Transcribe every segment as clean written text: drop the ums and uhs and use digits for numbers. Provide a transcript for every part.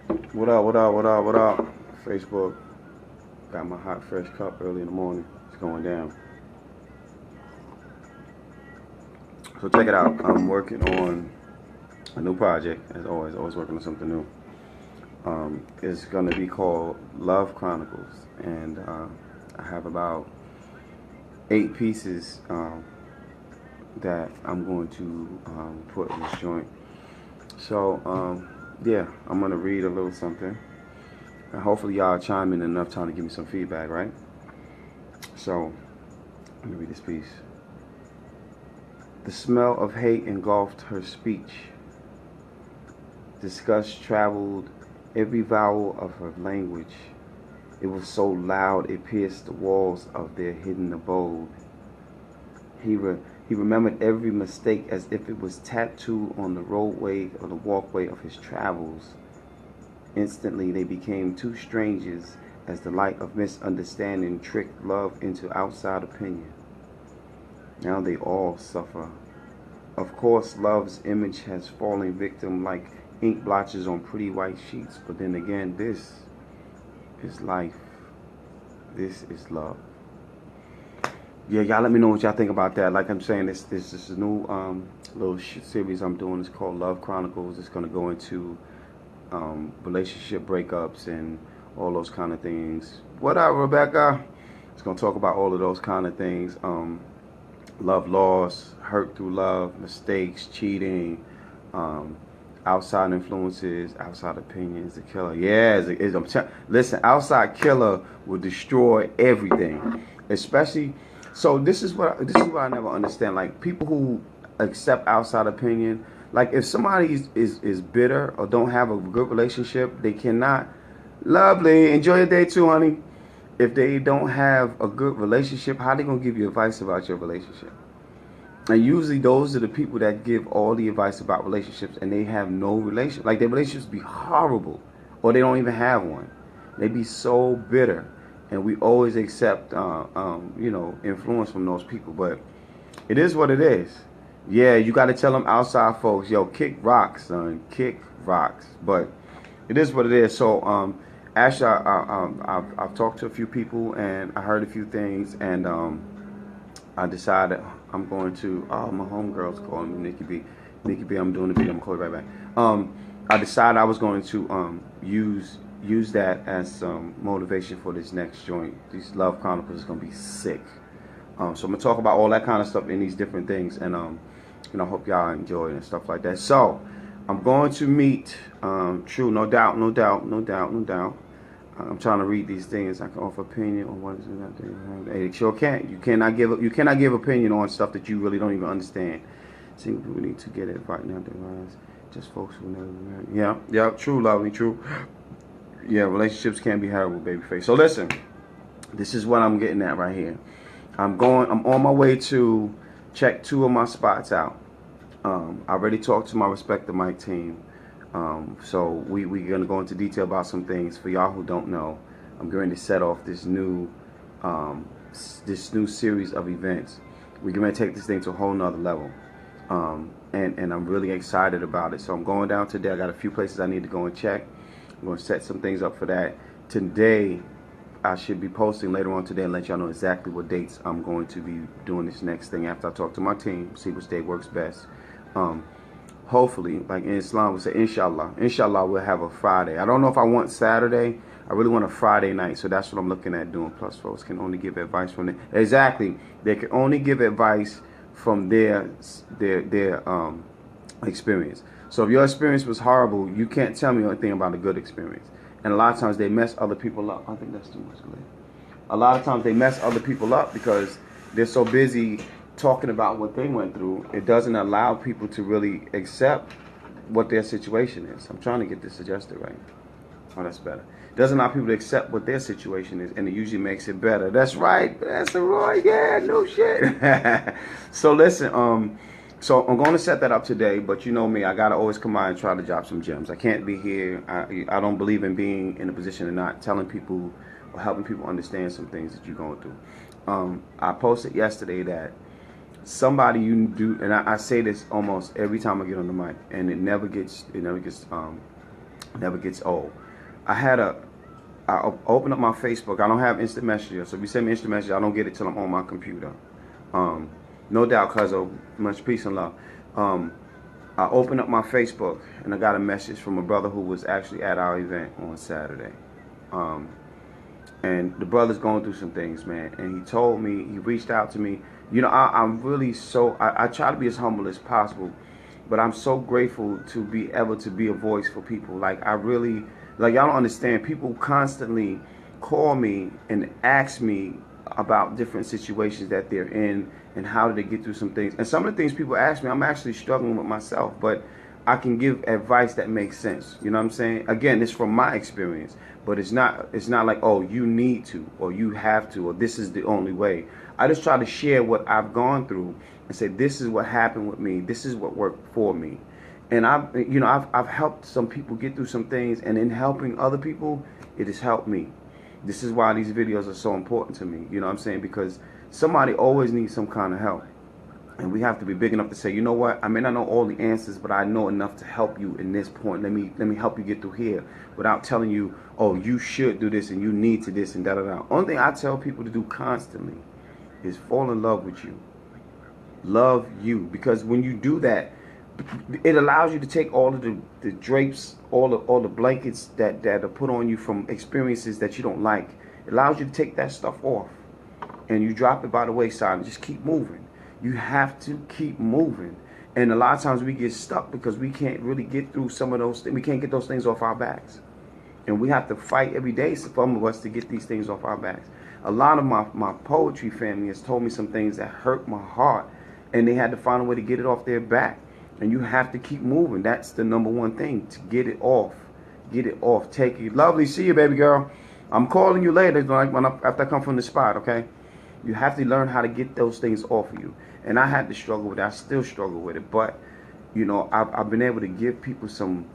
What up, what up, what up, what up? Facebook. Got my hot, fresh cup early in the morning. It's going down. So check it out. I'm working on a new project, as always, always working on something new. It's going to be called Love Chronicles. And I have about 8 pieces that I'm going to put in this joint. So, yeah, I'm going to read a little something. And hopefully y'all chime in enough time to give me some feedback, right? So, let me read this piece. The smell of hate engulfed her speech. Disgust traveled every vowel of her language. It was so loud it pierced the walls of their hidden abode. He remembered every mistake as if it was tattooed on the roadway or the walkway of his travels. Instantly they became two strangers as the light of misunderstanding tricked love into outside opinion. Now they all suffer. Of course, love's image has fallen victim like ink blotches on pretty white sheets, but then again, this is life. This is love. Yeah, y'all let me know what y'all think about that. Like I'm saying, this is a new little series I'm doing. It's called Love Chronicles. It's going to go into relationship breakups and all those kind of things. What up, Rebecca? It's going to talk about all of those kind of things. Love loss, hurt through love, mistakes, cheating, outside influences, outside opinions, the killer. Yeah, listen, outside killer will destroy everything, especially. So this is what I never understand. Like people who accept outside opinion. Like if somebody is bitter or don't have a good relationship, they cannot. Lovely, enjoy your day too, honey. If they don't have a good relationship, how they gonna give you advice about your relationship? And usually those are the people that give all the advice about relationships and they have no relationship. Like their relationships be horrible or they don't even have one. They be so bitter. And we always accept, influence from those people. But it is what it is. Yeah, you got to tell them outside folks, yo, kick rocks, son. Kick rocks. But it is what it is. So, actually, I've talked to a few people and I heard a few things. And I decided I'm going to, my homegirl's calling me, Nikki B. Nikki B, I'm doing the video. I'm going to call you right back. I decided I was going to use that as some motivation for this next joint. These Love Chronicles is going to be sick. So I'm going to talk about all that kind of stuff in these different things. And, I hope y'all enjoy it and stuff like that. So I'm going to meet True, no doubt. I'm trying to read these things. I can offer opinion on what is that. Hey, sure can't. You cannot give opinion on stuff that you really don't even understand. Single people need to get it right now. Just folks who never married. Yeah, true, lovely, true. Yeah, relationships can be horrible, babyface. So listen, this is what I'm getting at right here. I'm on my way to check 2 of my spots out. I already talked to my respective mic team. So we're gonna go into detail about some things. For y'all who don't know, I'm going to set off this new series of events. We're gonna take this thing to a whole nother level. And I'm really excited about it. So I'm going down today. I got a few places I need to go and check. I'm going to set some things up for that. Today, I should be posting later on today and let y'all know exactly what dates I'm going to be doing this next thing after I talk to my team, see which day works best. Hopefully, like in Islam, we say inshallah. Inshallah, we'll have a Friday. I don't know if I want Saturday. I really want a Friday night, so that's what I'm looking at doing. Plus, folks can only give advice from exactly. They can only give advice from their experience. So if your experience was horrible, you can't tell me anything about a good experience. And a lot of times they mess other people up. I think that's too much glare. A lot of times they mess other people up because they're so busy talking about what they went through. It doesn't allow people to really accept what their situation is. I'm trying to get this adjusted right. Oh, that's better. It doesn't allow people to accept what their situation is, and it usually makes it better. That's right. That's the Roy. Yeah, no shit. So listen, so I'm going to set that up today, but you know me, I got to always come by and try to drop some gems. I can't be here. I don't believe in being in a position of not telling people or helping people understand some things that you're going through. I posted yesterday that somebody you do, and I say this almost every time I get on the mic, and it never gets Never gets old. I open up my Facebook. I don't have instant messenger, so if you send me instant messenger, I don't get it till I'm on my computer. Um, no doubt, cuzzo. Much peace and love. I opened up my Facebook and I got a message from a brother who was actually at our event on Saturday. And the brother's going through some things, man. And he told me, he reached out to me. You know, I'm really I try to be as humble as possible, but I'm so grateful to be able to be a voice for people. Like, I really, like, y'all don't understand. People constantly call me and ask me about different situations that they're in and how do they get through some things. And some of the things people ask me, I'm actually struggling with myself, but I can give advice that makes sense. You know what I'm saying? Again, it's from my experience, but it's not like, oh, you need to, or you have to, or this is the only way. I just try to share what I've gone through and say, this is what happened with me. This is what worked for me. And I've helped some people get through some things, and in helping other people, it has helped me. This is why these videos are so important to me. You know what I'm saying? Because somebody always needs some kind of help. And we have to be big enough to say, you know what? I may not know all the answers, but I know enough to help you in this point. Let me help you get through here without telling you, oh, you should do this and you need to this and da da da. Only thing I tell people to do constantly is fall in love with you. Love you. Because when you do that, it allows you to take all of the drapes, all the blankets that are put on you from experiences that you don't like. It allows you to take that stuff off and you drop it by the wayside and just keep moving. You have to keep moving. And a lot of times we get stuck because we can't really get through some of those things. We can't get those things off our backs. And we have to fight every day, some of us, to get these things off our backs. A lot of my poetry family has told me some things that hurt my heart, and they had to find a way to get it off their back. And you have to keep moving. That's the number one thing, to get it off. Get it off. Take it. Lovely. See you, baby girl. I'm calling you later after I come from the spot, okay? You have to learn how to get those things off of you. And I had to struggle with it. I still struggle with it. But, you know, I've been able to give people some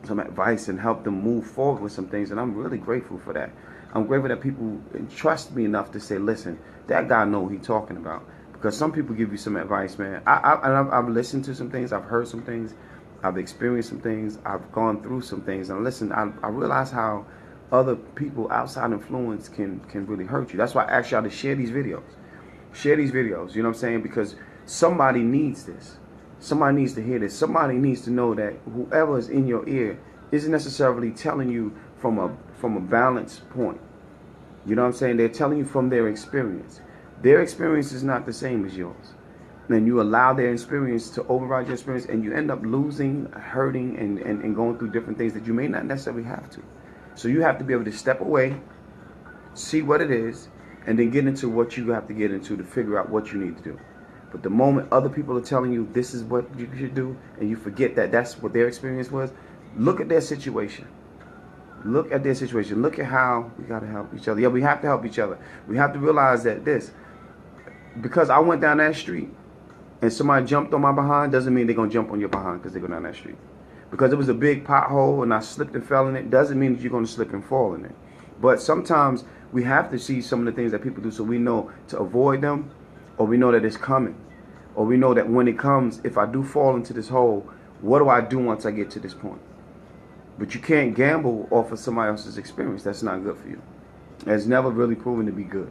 advice and help them move forward with some things. And I'm really grateful for that. I'm grateful that people trust me enough to say, listen, that guy know what he's talking about. Because some people give you some advice, man. I've listened to some things. I've heard some things. I've experienced some things. I've gone through some things. And listen, I realize how other people outside influence can really hurt you. That's why I ask y'all to share these videos. Share these videos, you know what I'm saying? Because somebody needs this. Somebody needs to hear this. Somebody needs to know that whoever is in your ear isn't necessarily telling you from a balanced point. You know what I'm saying? They're telling you from their experience. Their experience is not the same as yours. And you allow their experience to override your experience, and you end up losing, hurting, and going through different things that you may not necessarily have to. So you have to be able to step away, see what it is, and then get into what you have to get into to figure out what you need to do. But the moment other people are telling you this is what you should do, and you forget that that's what their experience was, look at their situation. Look at their situation. Look at how we got to help each other. Yeah, we have to help each other. We have to realize that because I went down that street and somebody jumped on my behind, doesn't mean they're going to jump on your behind because they go down that street. Because it was a big pothole and I slipped and fell in it, doesn't mean that you're going to slip and fall in it. But sometimes we have to see some of the things that people do so we know to avoid them, or we know that it's coming, or we know that when it comes, if I do fall into this hole, what do I do once I get to this point? But you can't gamble off of somebody else's experience. That's not good for you. It's never really proven to be good.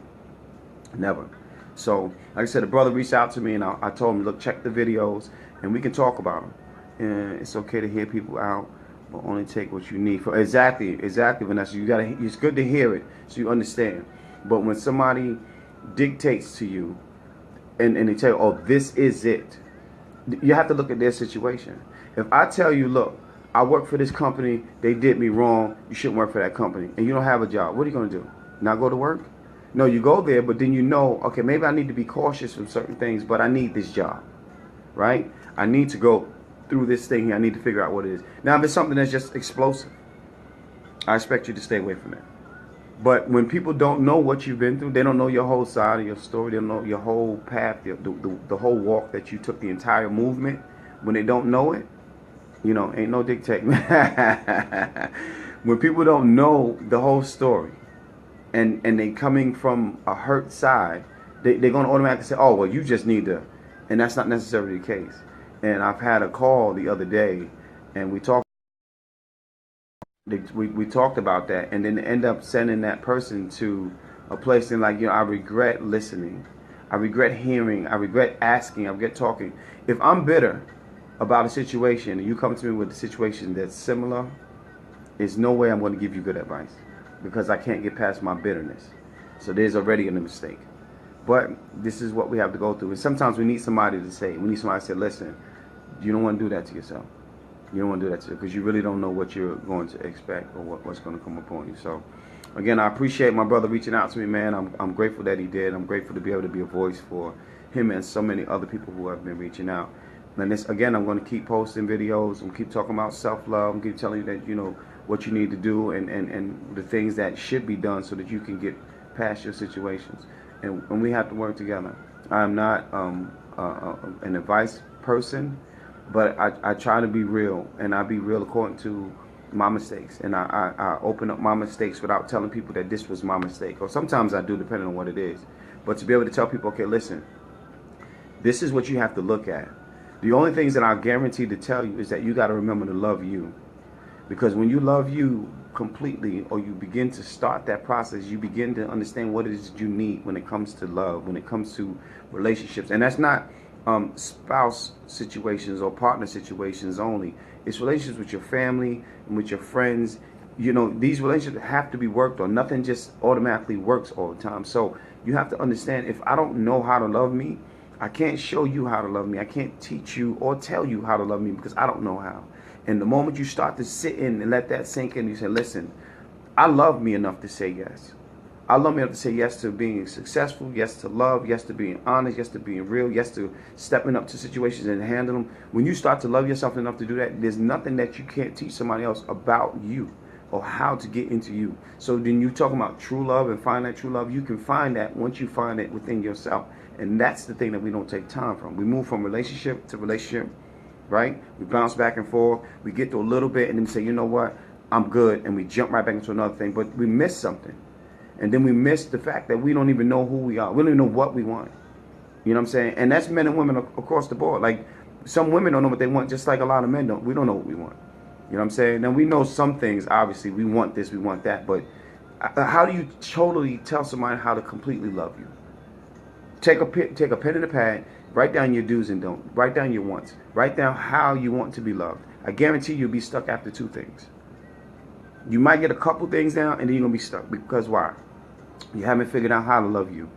Never. So, like I said, the brother reached out to me and I told him, look, check the videos and we can talk about them. And it's okay to hear people out, but only take what you need. Exactly, Vanessa. It's good to hear it so you understand. But when somebody dictates to you and they tell you, oh, this is it, you have to look at their situation. If I tell you, look, I work for this company, they did me wrong, you shouldn't work for that company, and you don't have a job, what are you going to do? Not go to work? No, you go there, but then you know, okay, maybe I need to be cautious from certain things, but I need this job, right? I need to go through this thing here. I need to figure out what it is. Now, if it's something that's just explosive, I expect you to stay away from it. But when people don't know what you've been through, they don't know your whole side of your story, they don't know your whole path, the whole walk that you took, the entire movement, when they don't know it, you know, ain't no dictating. When people don't know the whole story and they coming from a hurt side, they're going to automatically say, oh, well, you just need to. And that's not necessarily the case. And I've had a call the other day and we talked We talked about that, and then end up sending that person to a place and like, I regret listening, I regret hearing, I regret asking, I regret talking. If I'm bitter about a situation and you come to me with a situation that's similar, there's no way I'm going to give you good advice because I can't get past my bitterness. So there's already a mistake. But this is what we have to go through. And sometimes we need somebody to say, listen, you don't want to do that to yourself. You don't want to do that to you because you really don't know what you're going to expect or what's going to come upon you. So, again, I appreciate my brother reaching out to me, man. I'm grateful that he did. I'm grateful to be able to be a voice for him and so many other people who have been reaching out. And this, again, I'm going to keep posting videos. I'm keep talking about self-love. I'm keep telling you that, what you need to do and the things that should be done so that you can get past your situations. And we have to work together. I'm not an advice person, but I try to be real, and I be real according to my mistakes. And I open up my mistakes without telling people that this was my mistake. Or sometimes I do, depending on what it is. But to be able to tell people, okay, listen, this is what you have to look at. The only things that I guarantee to tell you is that you got to remember to love you. Because when you love you completely, or you begin to start that process, you begin to understand what it is you need when it comes to love, when it comes to relationships. And that's not spouse situations or partner situations only. It's relationships with your family and with your friends. These relationships have to be worked on. Nothing just automatically works all the time. So you have to understand, if I don't know how to love me, I can't show you how to love me. I can't teach you or tell you how to love me because I don't know how. And the moment you start to sit in and let that sink in, you say, listen, I love me enough to say yes. I love me enough to say yes to being successful, yes to love, yes to being honest, yes to being real, yes to stepping up to situations and handling them. When you start to love yourself enough to do that, there's nothing that you can't teach somebody else about you or how to get into you. So then you talking about true love and find that true love, you can find that once you find it within yourself. And that's the thing that we don't take time from. We move from relationship to relationship, right? We bounce back and forth. We get to a little bit and then we say, you know what, I'm good. And we jump right back into another thing. But we miss something. And then we miss the fact that we don't even know who we are. We don't even know what we want. You know what I'm saying? And that's men and women across the board. Like, some women don't know what they want, just like a lot of men don't. We don't know what we want. You know what I'm saying? Now, we know some things, obviously. We want this, we want that. But how do you totally tell somebody how to completely love you? Take a pen and a pad, write down your do's and don'ts, write down your wants, write down how you want to be loved. I guarantee you'll be stuck after 2 things. You might get a couple things down and then you're going to be stuck. Because why? You haven't figured out how to love you.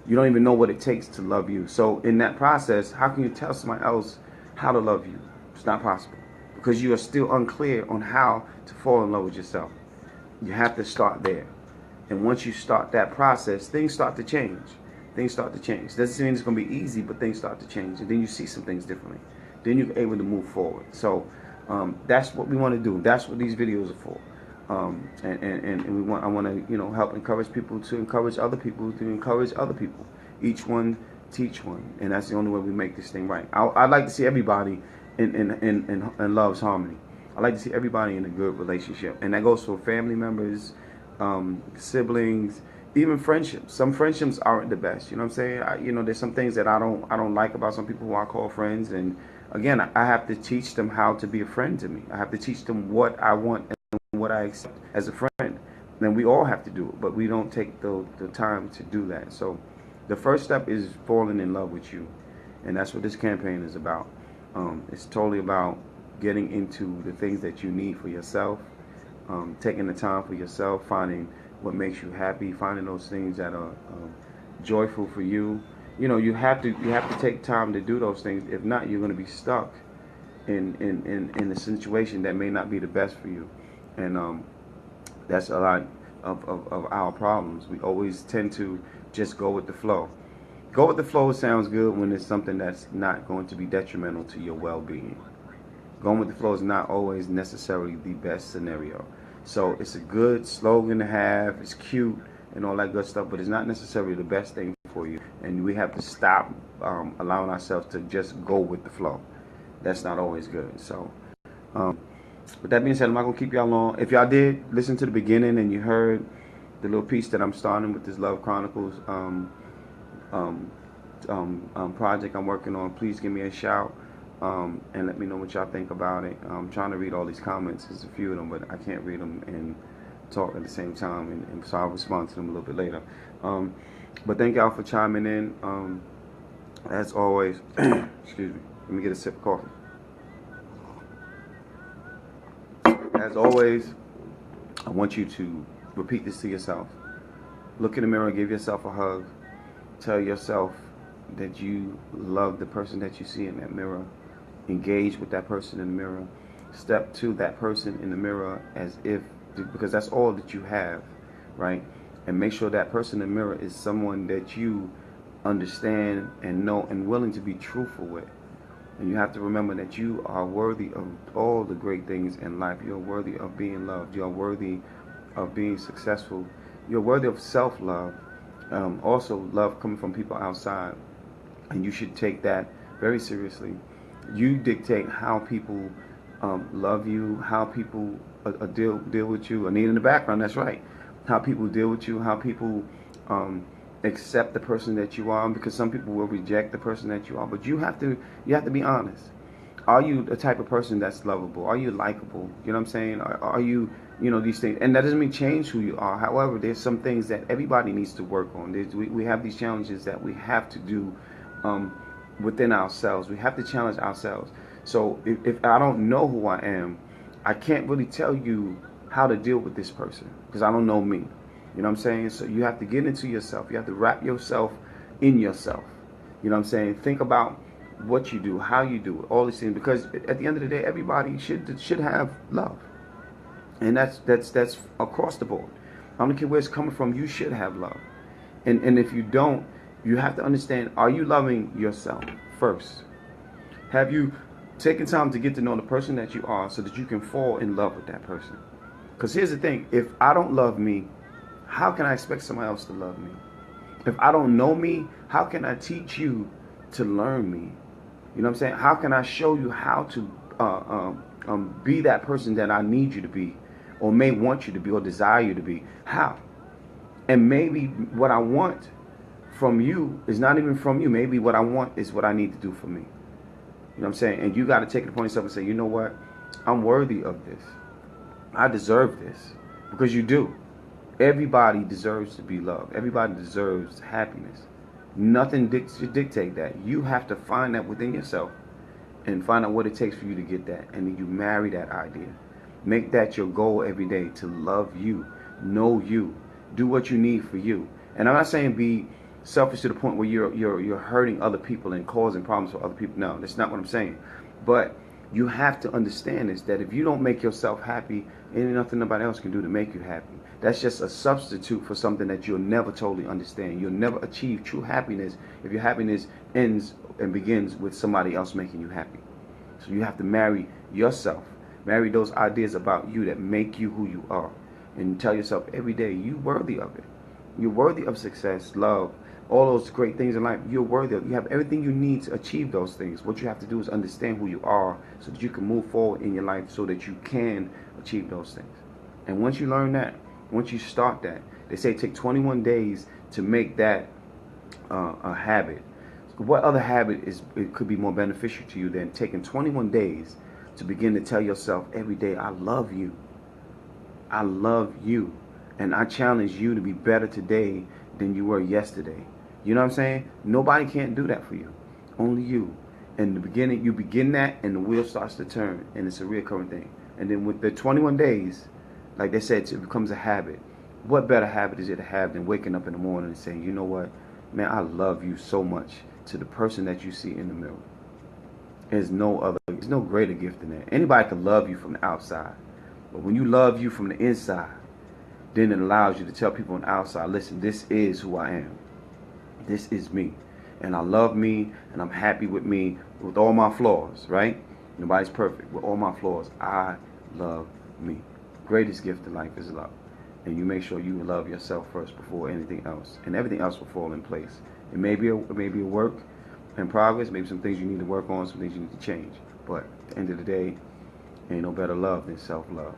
You don't even know what it takes to love you. So in that process, how can you tell somebody else how to love you? It's not possible. Because you are still unclear on how to fall in love with yourself. You have to start there. And once you start that process, things start to change. Things start to change. Doesn't mean it's going to be easy, but things start to change. And then you see some things differently. Then you're able to move forward. So that's what we want to do. That's what these videos are for. And I want to, help encourage people to encourage other people to encourage other people. Each one teach one. And that's the only way we make this thing right. I'd like to see everybody in love's harmony. I like to see everybody in a good relationship. And that goes for family members, siblings, even friendships. Some friendships aren't the best. You know what I'm saying? There's some things that I don't like about some people who I call friends. And again, I have to teach them how to be a friend to me. I have to teach them what I want and what I accept as a friend. And we all have to do it, but we don't take the time to do that. So the first step is falling in love with you. And that's what this campaign is about. It's totally about getting into the things that you need for yourself, taking the time for yourself, finding what makes you happy, finding those things that are joyful for you. You have to take time to do those things. If not, you're going to be stuck in a situation that may not be the best for you. And that's a lot of our problems. We always tend to just go with the flow. Go with the flow sounds good when it's something that's not going to be detrimental to your well-being. Going with the flow is not always necessarily the best scenario. So it's a good slogan to have. It's cute and all that good stuff, but it's not necessarily the best thing for you. And we have to stop allowing ourselves to just go with the flow. That's not always good. So with that being said, I'm not going to keep y'all long. If y'all did listen to the beginning and you heard the little piece that I'm starting with this Love Chronicles project I'm working on, please give me a shout. and let me know what y'all think about it. I'm trying to read all these comments. There's a few of them, but I can't read them and talk at the same time, and so I'll respond to them a little bit later. But thank y'all for chiming in. As always, excuse me, let me get a sip of coffee. As always, I want you to repeat this to yourself. Look in the mirror, give yourself a hug. Tell yourself that you love the person that you see in that mirror. Engage with that person in the mirror. Step to that person in the mirror as if, because that's all that you have, right? And make sure that person in the mirror is someone that you understand and know and willing to be truthful with. And you have to remember that you are worthy of all the great things in life. You're worthy of being loved. You're worthy of being successful. You're worthy of self-love. Also, love coming from people outside. And you should take that very seriously. You dictate how people love you, how people deal with you. Anita in the background, that's right. How people deal with you, how people accept the person that you are, because some people will reject the person that you are. But you have to be honest. Are you the type of person that's lovable? Are you likable? You know what I'm saying? Are you, these things? And that doesn't mean change who you are. However, there's some things that everybody needs to work on. We have these challenges that we have to do within ourselves. We have to challenge ourselves. So if I don't know who I am, I can't really tell you how to deal with this person because I don't know me. You know what I'm saying? So you have to get into yourself. You have to wrap yourself in yourself. You know what I'm saying? Think about what you do, how you do it, all these things. Because at the end of the day, everybody should have love, and that's across the board. I don't care where it's coming from. You should have love, and if you don't, you have to understand: are you loving yourself first? Have you taken time to get to know the person that you are, so that you can fall in love with that person? Because here's the thing: if I don't love me, how can I expect somebody else to love me? If I don't know me, how can I teach you to learn me? You know what I'm saying? How can I show you how to be that person that I need you to be, or may want you to be, or desire you to be? How? And maybe what I want from you is not even from you. Maybe what I want is what I need to do for me. You know what I'm saying? And you got to take it upon yourself and say, you know what? I'm worthy of this. I deserve this. Because you do. Everybody deserves to be loved. Everybody deserves happiness. Nothing should dictate that. You have to find that within yourself and find out what it takes for you to get that. And then you marry that idea. Make that your goal every day, to love you, know you, do what you need for you. And I'm not saying be selfish to the point where you're hurting other people and causing problems for other people. No, that's not what I'm saying. But you have to understand this, that if you don't make yourself happy, ain't nothing nobody else can do to make you happy. That's just a substitute for something that you'll never totally understand. You'll never achieve true happiness if your happiness ends and begins with somebody else making you happy. So you have to marry yourself. Marry those ideas about you that make you who you are. And tell yourself every day, you're worthy of it. You're worthy of success, love, all those great things in life. You're worthy of it. You have everything you need to achieve those things. What you have to do is understand who you are so that you can move forward in your life so that you can achieve those things. And once you learn that, once you start that, they say take 21 days to make that a habit. What other habit it could be more beneficial to you than taking 21 days to begin to tell yourself every day, I love you. I love you. And I challenge you to be better today than you were yesterday. You know what I'm saying? Nobody can't do that for you. Only you. In the beginning, you begin that and the wheel starts to turn. And it's a reoccurring thing. And then with the 21 days, like they said, it becomes a habit. What better habit is it to have than waking up in the morning and saying, you know what? Man, I love you so much, to the person that you see in the mirror. There's no greater gift than that. Anybody can love you from the outside. But when you love you from the inside, then it allows you to tell people on the outside, listen, this is who I am. This is me. And I love me, and I'm happy with me, with all my flaws, right? Nobody's perfect. With all my flaws, I love me. Greatest gift in life is love. And you make sure you love yourself first before anything else. And everything else will fall in place. It may be a work in progress, maybe some things you need to work on, some things you need to change. But at the end of the day, ain't no better love than self-love.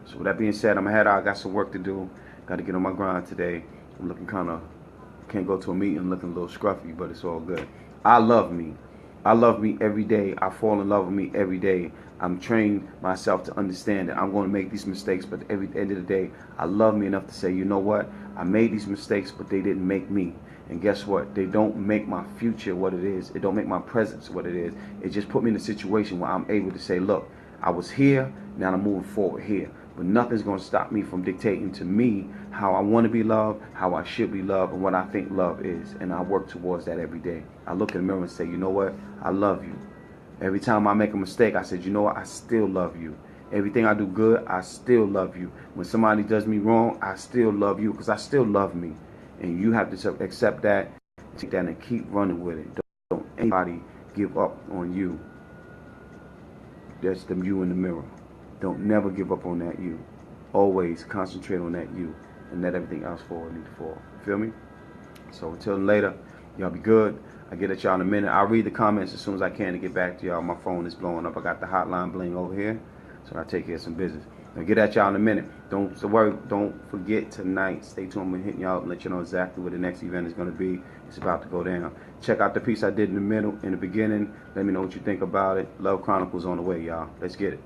So with that being said, I'm ahead. I got some work to do. Got to get on my grind today. I'm looking can't go to a meeting looking a little scruffy, but it's all good. I love me. I love me every day. I fall in love with me every day. I'm trained myself to understand that I'm going to make these mistakes, but at the end of the day, I love me enough to say, you know what? I made these mistakes, but they didn't make me. And guess what? They don't make my future what it is. It don't make my presence what it is. It just put me in a situation where I'm able to say, look, I was here, now I'm moving forward here. But nothing's going to stop me from dictating to me how I want to be loved, how I should be loved, and what I think love is. And I work towards that every day. I look in the mirror and say, you know what? I love you. Every time I make a mistake, I said, you know what? I still love you. Everything I do good, I still love you. When somebody does me wrong, I still love you because I still love me. And you have to accept that, take that, and keep running with it. Don't anybody give up on you. That's the you in the mirror. Don't never give up on that you. Always concentrate on that you and let everything else fall need to fall. Feel me? So until later, y'all be good. I'll get at y'all in a minute. I'll read the comments as soon as I can to get back to y'all. My phone is blowing up. I got the hotline bling over here, so I'll take care of some business. I'll get at y'all in a minute. Don't forget tonight. Stay tuned. I'm going to hit y'all and let you know exactly where the next event is going to be. It's about to go down. Check out the piece I did in the beginning. Let me know what you think about it. Love Chronicles on the way, y'all. Let's get it.